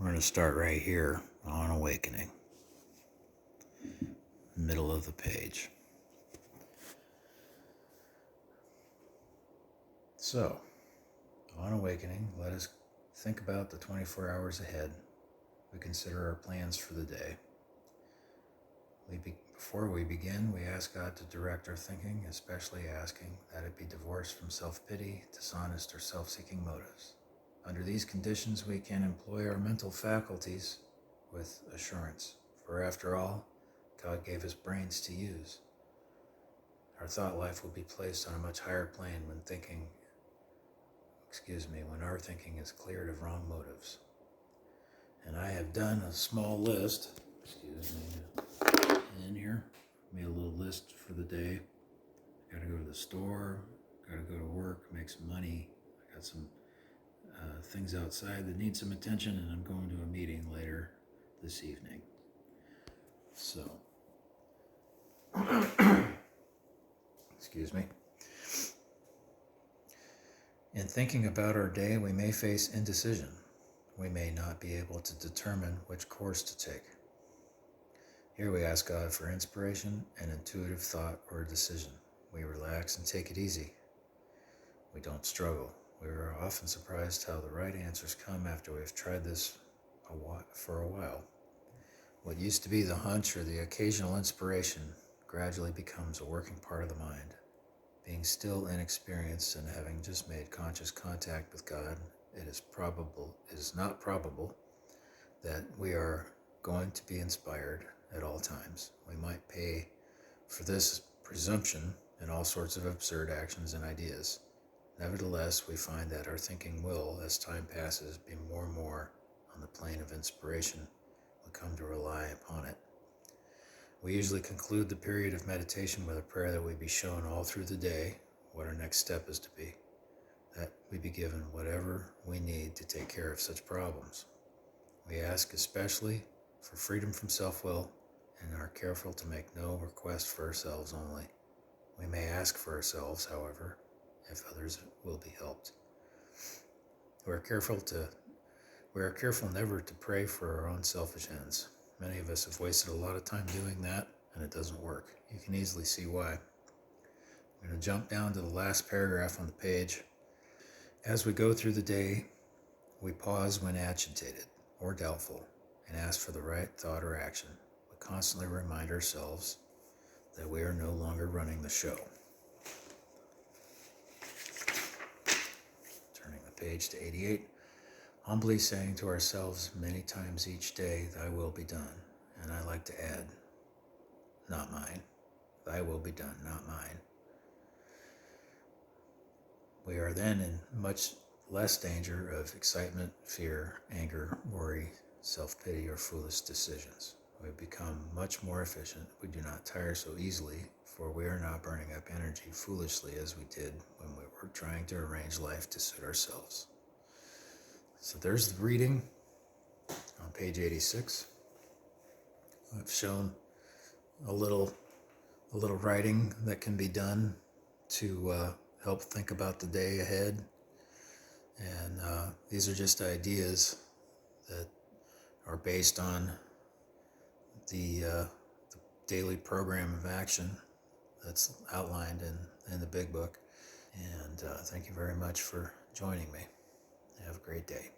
We're going to start right here on awakening, middle of the page. So, on awakening, let us think about the 24 hours ahead. We consider our plans for the day. Before we begin, we ask God to direct our thinking, especially asking that it be divorced from self-pity, dishonest, or self-seeking motives. Under these conditions, we can employ our mental faculties with assurance, for after all, God gave us brains to use. Our thought life will be placed on a much higher plane when our thinking is cleared of wrong motives. And I have done a small list, in here, made a little list for the day. Got to go to the store, got to go to work, make some money. I got some things outside that need some attention, and I'm going to a meeting later this evening. So, In thinking about our day, we may face indecision. We may not be able to determine which course to take. Here we ask God for inspiration and intuitive thought or decision. We relax and take it easy. We don't struggle. We are often surprised how the right answers come after we've tried this for a while. What used to be the hunch or the occasional inspiration gradually becomes a working part of the mind. Being still inexperienced and having just made conscious contact with God, it is not probable that we are going to be inspired at all times. We might pay for this presumption in all sorts of absurd actions and ideas. Nevertheless, we find that our thinking will, as time passes, be more and more on the plane of inspiration. We come to rely upon it. We usually conclude the period of meditation with a prayer that we be shown all through the day what our next step is to be, that we be given whatever we need to take care of such problems. We ask especially for freedom from self-will and are careful to make no request for ourselves only. We may ask for ourselves, however, if others will be helped. We are careful never to pray for our own selfish ends. Many of us have wasted a lot of time doing that, and it doesn't work. You can easily see why. I'm going to jump down to the last paragraph on the page. As we go through the day, we pause when agitated or doubtful and ask for the right thought or action. We constantly remind ourselves that we are no longer running the show. Turning the page to 88. Humbly saying to ourselves many times each day, "Thy will be done." And I like to add, not mine. Thy will be done, not mine. We are then in much less danger of excitement, fear, anger, worry, self-pity, or foolish decisions. We become much more efficient. We do not tire so easily, for we are not burning up energy foolishly as we did when we were trying to arrange life to suit ourselves. So there's the reading on page 86. I've shown a little writing that can be done to help think about the day ahead. And these are just ideas that are based on the daily program of action that's outlined in the big book. And thank you very much for joining me. Have a great day.